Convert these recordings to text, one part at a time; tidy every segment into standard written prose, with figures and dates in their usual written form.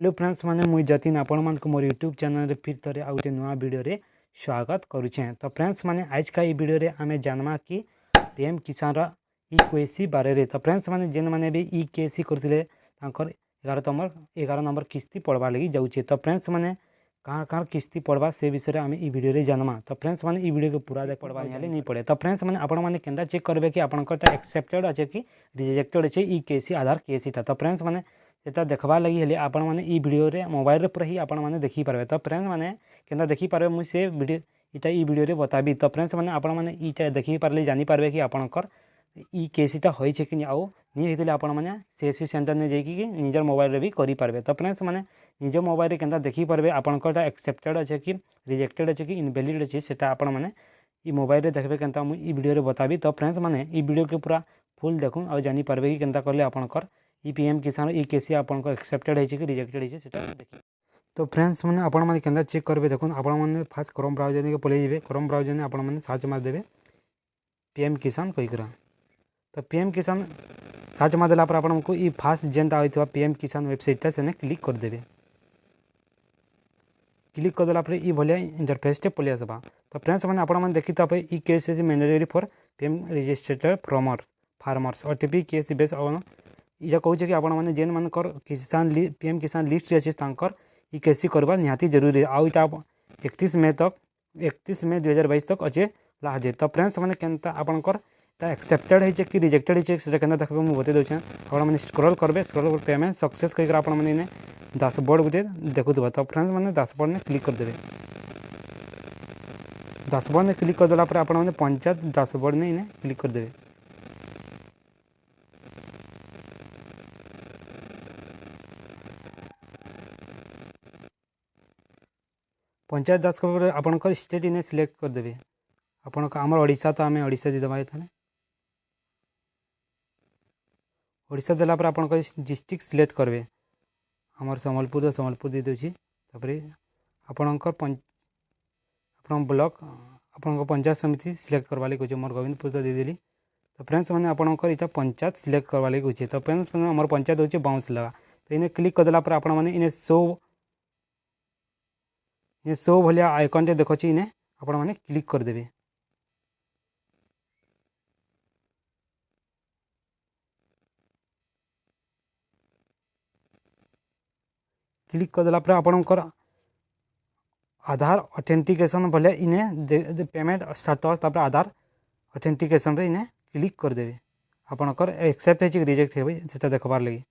Hello friends माने मुई जतिन आपण मान को मोर यूट्यूब चैनल रे फिर थरे आ गोटे नुआ वीडियो रे स्वागत करुछे। तो फ्रेंड्स माने आज का ई वीडियो रे आमे जानमा कि पीएम किसान रा ई बारे रे। तो फ्रेंड्स माने जेन माने भी ई करथिले तांकर 11 नंबर किस्ती पड़वा लगी जाउछे। तो फ्रेंड्स माने कहाँ किस्ती पड़वा से विषय रे आमे ई वीडियो रे जानमा। तो फ्रेंड्स माने ई वीडियो को पूरा देख पड़वा नहीं पड़े। तो फ्रेंड्स माने आपण माने केंदा चेक करबे कि आपनकर एक्सेप्टेड अछि कि रिजेक्टेड अछि ई आधार केसीटा। तो फ्रेंड्स माने सेटा देखबार लगी हेले आपण माने ई वीडियो रे मोबाइल रे पूरा ही आपण माने देखि पारबे। तो फ्रेंड्स माने केंदा देखि पारबे मुई से वीडियो इटा ई वीडियो रे बताबी। तो फ्रेंड्स माने आपण माने इटा देखि पारले जानि पारबे कि आपनकर ई केसीटा होई छै कि आउ नि हेतिले आपण माने सीएससी सेंटर ने जेकी कि निजर मोबाइल रे भी करि पारबे। तो फ्रेंड्स माने निजर मोबाइल रे केंदा देखि पारबे आपनकर एक्सेप्टेड अछि कि रिजेक्टेड अछि कि इनवैलिड अछि सेटा आपण माने ई मोबाइल रे देखबे केंता मुई ई वीडियो रे बताबी। तो फ्रेंड्स माने ई वीडियो के पूरा फुल देखुन आ जानि पारबे कि केंता करले आपनकर ई पीएम किसान ई केसी आपनकर एक्सेप्टेड है कि रिजेक्टेड है सेटा देखि। तो फ्रेंड्स मैंने आपण मैंने केंदा चेक करबे देखुन आपण मैंने फास्ट क्रोम ब्राउजर के पले जेबे। क्रोम ब्राउजर ने आपण मैंने सर्च मार देबे पीएम किसान कहि करा। तो पीएम किसान सर्च मार देला पर आपण को ई फास्ट जेंटा होइतबा पीएम किसान वेबसाइट ता सेने क्लिक कर देबे। क्लिक कर देला पर ई भले इंटरफेस टे पले आसबा। तो फ्रेंड्स मैंने आपण मैंने देखि त पे e KYC is mandatory for PM registered farmers OTP KYC base on इजा कहूँ कि आपण मैंने जेन मानकर किसान पीएम किसान लिस्ट अच्छे तांकर ई केसी करवा निहाती जरूरी है। आउ इटा 31 मई 2022 तक अच्छे लास्ट डेट। तो फ्रेंड्स मैंने केनता आपनकर एक्सेप्टेड है कि रिजेक्टेड है से केनता देखबे मु बते दोछे। आपण मैंने स्क्रॉल करबे स्क्रॉल कर पेमेंट सक्सेस कहि कर आपण मैंने इने डैशबोर्ड गुटे देखुतबा। तो फ्रेंड्स मैंने डैशबोर्ड ने क्लिक कर देबे। डैशबोर्ड ने क्लिक कर देला पर आपण मैंने पंचायत डैशबोर्ड ने इने क्लिक कर देबे। पंचायत दास आपनकर स्टेट इने सिलेक्ट कर देबे। आपण आमर ओडिशा तो आम ओडिशा देदेबा ये ओडिशा देला पर आपनकर डिस्ट्रिक्ट सिलेक्ट करबे। आमर सम्बलपुर दे दोछि। तापर आपनकर आपन ब्लॉक आपनकर पंचायत समिति सिलेक्ट करवा लागि कहै मोर गोविंदपुर तो दे देली। तो फ्रेंड्स मैंने आपनकर इटा पंचायत सिलेक्ट करवा लागि कहै। तो फ्रेंड्स मैंने आमर पंचायत होछि बाउंस लगा। तो इने क्लिक कर देला पर आपण माने इने शो भलिया आइकन टे देखछि इने आपण माने क्लिक कर देबे। क्लिक कर देला पर आपनकर आधार ऑथेंटिकेशन भले इने पेमेंट स्टेटस तापर आधार ऑथेंटिकेशन रे इने क्लिक कर देबे। आपनकर एक्सेप्ट है कि रिजेक्ट है सेटा देखबार लगी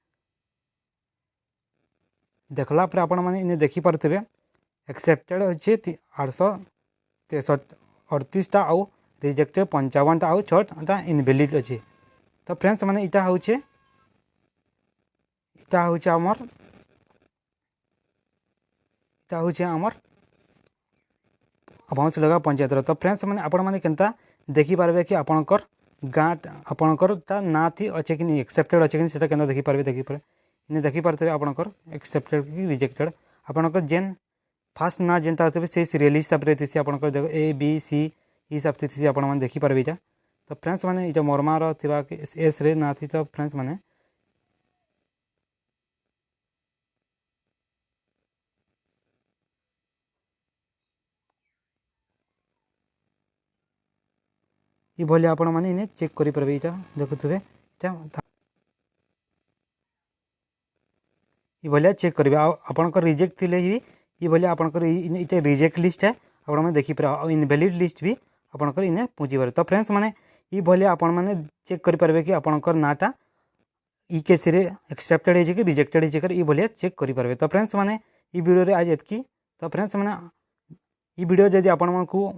देखला पर आपण माने इने देखि परथबे एक्सेप्टेड होछि 838 टा आउ रिजेक्टेड 55 टा आउ 6 टा इनवैलिड अछि। तो फ्रेंड्स माने इटा होछि हमर बाउंस लगा पंचायत। तो फ्रेंड्स मैंने आपण मैंने केनता देखि पारबे कि आपनकर गाँ आपनकर ता ना थी अच्छे कि नहीं एक्सेप्टेड अच्छे कि सेटा केनता देखि पारबे इने देखि पारथबे आपनकर एक्सेप्टेड कि रिजेक्टेड। आपनकर जेन फास्ट ना जेनता होतबे से सीरियल हिसाब रे थिसी आपनकर देखो ए बी सी हिसाब से थिसी आपण माने देखि पारबे इटा। तो फ्रेंड्स मैंने इटा मोरमार थिबा कि एस रे ना थी। तो फ्रेंड्स मैंने ई भले आपण माने इने चेक करि परबे इटा देखुथबे इटा ई भले चेक करबे। आपनकर रिजेक्ट थिले ही ई भले आपनकर इटा रिजेक्ट लिस्ट है आपण माने देखि पर आ इनवैलिड लिस्ट भी आपनकर इने पहुंची पारे। तो फ्रेंड्स माने ई भले आपण माने चेक करि परबे कि आपनकर नाटा ई केस रे एक्सेप्टेड है कि रिजेक्टेड है कर ई भले चेक करि परबे। तो फ्रेंड्स माने ई वीडियो रे आज एतकी। तो फ्रेंड्स माने ई वीडियो जदि आपण मानकू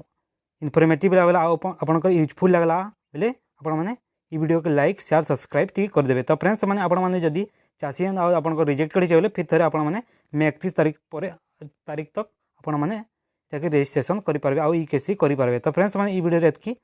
इनफॉर्मेटिव लागला आपनकर यूजफुल लागला बोले आपण माने ई वीडियो को लाइक शेयर सब्सक्राइब टी कर देबे। तो फ्रेंड्स माने आपण माने जदि चासी आपनकर रिजेक्ट करि बोले फिर थरे आपण माने मे 31 तारीख तक आपण माने रजिस्ट्रेशन करि पारबे आ ई केसी करि पारबे। तो फ्रेंड्स माने ई वीडियो रे एतकी।